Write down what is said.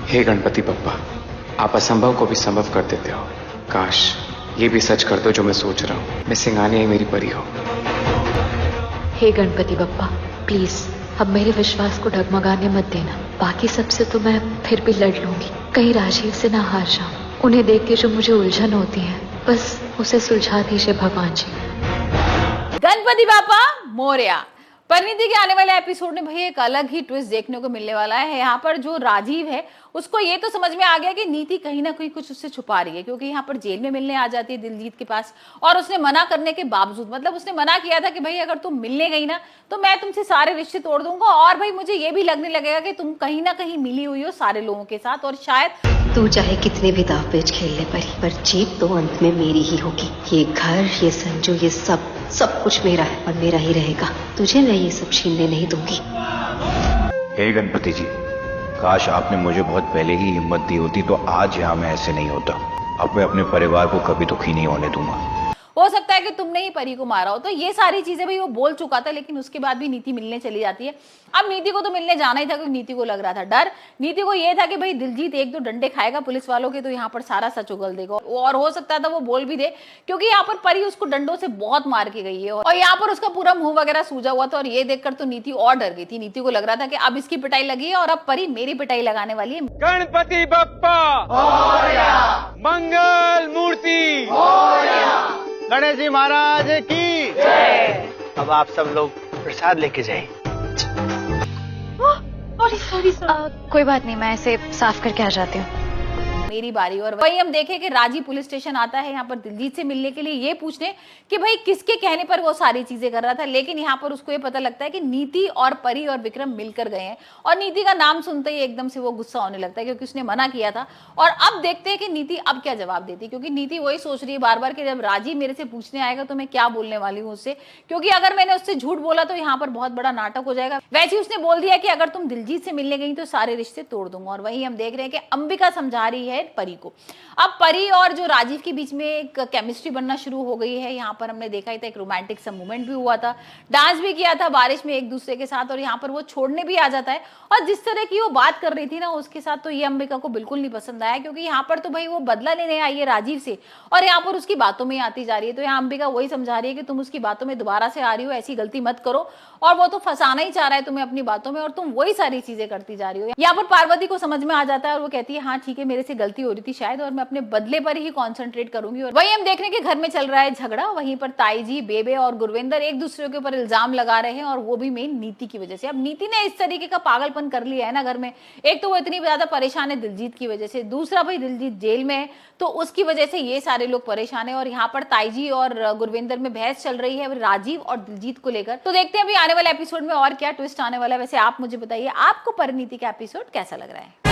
हे गणपति बप्पा, आप असंभव को भी संभव कर देते हो। काश ये भी सच कर दो जो मैं सोच रहा हूँ, मैं सिंगानिया ही मेरी परी हो। हे गणपति बप्पा, प्लीज अब मेरे विश्वास को डगमगाने मत देना। बाकी सबसे तो मैं फिर भी लड़ लूंगी, कहीं राजीव से ना हार जाऊं। उन्हें देख के जो मुझे उलझन होती है, बस उसे सुलझा दीजिए भगवान जी। गणपति बापा मोरया। परिणीति के आने वाले एपिसोड में भाई एक अलग ही ट्विस्ट देखने को मिलने वाला है। यहाँ पर जो राजीव है उसको ये तो समझ में आ गया कि नीति कहीं ना कहीं कुछ उससे छुपा रही है, क्योंकि यहाँ पर जेल में मिलने आ जाती है दिलजीत के पास, और उसने मना करने के बावजूद, मतलब उसने मना किया था कि भाई अगर तुम मिलने गई ना तो मैं तुमसे सारे रिश्ते तोड़ दूंगा, और भाई मुझे ये भी लगने लगेगा कि तुम कहीं ना कहीं मिली हुई हो सारे लोगों के साथ, और शायद तू चाहे कितने भी दाव पेच खेल ले परी, पर जीत तो अंत में मेरी ही होगी। ये घर, ये संजू, ये सब कुछ मेरा है और मेरा ही रहेगा। तुझे मैं ये सब छीनने नहीं दूंगी। हे गणपति जी, काश आपने मुझे बहुत पहले ही हिम्मत दी होती तो आज यहाँ मैं ऐसे नहीं होता। अब मैं अपने परिवार को कभी दुखी नहीं होने दूंगा। हो सकता है कि तुमने ही परी को मारा हो। तो ये सारी चीजें भाई वो बोल चुका था, लेकिन उसके बाद भी नीति मिलने चली जाती है। अब नीति को तो मिलने जाना ही था, क्योंकि नीति को लग रहा था डर। नीति को ये था कि भाई दिलजीत एक दो डंडे खाएगा पुलिस वालों के तो यहाँ पर सारा सच उगल देगा, और हो सकता था वो बोल भी दे, क्योंकि यहाँ पर परी उसको डंडों से बहुत मार के गई है, और यहाँ पर उसका पूरा मुंह वगैरह सूजा हुआ था, और ये देखकर तो नीति और डर गई थी। नीति को लग रहा था कि अब इसकी पिटाई लगी है और अब परी मेरी पिटाई लगाने वाली है। गणपति बप्पा मंगल मूर्ति, गणेश जी महाराज की जय। अब आप सब लोग प्रसाद लेके जाइए। सॉरी कोई बात नहीं, मैं इसे साफ करके आ जाती हूँ। मेरी बारी। और वही हम देखें कि राजीव पुलिस स्टेशन आता है यहाँ पर दिलजीत से मिलने के लिए, ये पूछने कि भाई किसके कहने पर वो सारी चीजें कर रहा था, लेकिन यहाँ पर उसको ये पता लगता है कि नीति और परी और विक्रम मिलकर गए हैं, और नीति का नाम सुनते ही एकदम से वो गुस्सा होने लगता है, क्योंकि उसने मना किया था। और अब देखते हैं कि नीति अब क्या जवाब देती, क्योंकि नीति वही सोच रही है बार बार कि जब राजीव मेरे से पूछने आएगा तो मैं क्या बोलने वाली हूँ उससे, क्योंकि अगर मैंने उससे झूठ बोला तो यहाँ पर बहुत बड़ा नाटक हो जाएगा। वैसे ही उसने बोल दिया कि अगर तुम दिलजीत से मिलने गई तो सारे रिश्ते तोड़ दूंगा। और वही हम देख रहे हैं कि अंबिका समझा रही है परी को। अब परी और जो राजीव के बीच में एक केमिस्ट्री बनना शुरू हो गई है। यहाँ पर हमने देखा ही था एक रोमांटिक सा मोमेंट भी हुआ था, डांस भी किया था बारिश में एक दूसरे के साथ, और यहाँ पर वो छोड़ने भी आ जाता है। और जिस तरह की वो बात कर रही थी ना उसके साथ, तो ये अंबिका को बिल्कुल नहीं पसंद आया, क्योंकि यहाँ पर तो भाई वो बदला लेने आई है राजीव से, और यहाँ पर उसकी बातों में आती जा रही है। तो यहाँ अंबिका वही समझा रही है कि तुम उसकी बातों में दोबारा से आ रही हो, ऐसी गलती मत करो, और वो तो फंसाना ही चाह रहा है तुम्हें अपनी बातों में, और तुम वही सारी चीजें करती जा रही हो। यहाँ पर पार्वती को समझ में आ जाता है, और वो कहती है हाँ ठीक है, मेरे से गलती हो रही थी शायद, और मैं अपने बदले पर ही कॉन्सेंट्रेट करूंगी। और वही हम देख रहे हैं कि घर में चल रहा है झगड़ा। वहीं पर ताई जी, बेबे और गुरविंदर एक दूसरे के ऊपर इल्जाम लगा रहे हैं, और वो भी मेन नीति की वजह से। अब नीति ने इस तरीके का पागलपन कर लिया है ना घर में, एक तो वो इतनी ज्यादा परेशान है दिलजीत की वजह से, दूसरा भाई दिलजीत जेल में है तो उसकी वजह से ये सारे लोग परेशान है, और यहाँ पर ताई जी और गुरविंदर में बहस चल रही है राजीव और दिलजीत को लेकर। तो देखते हैं अभी आने वाले एपिसोड में और क्या ट्विस्ट आने वाला है। वैसे आप मुझे बताइए आपको परिणीति का एपिसोड कैसा लग रहा है।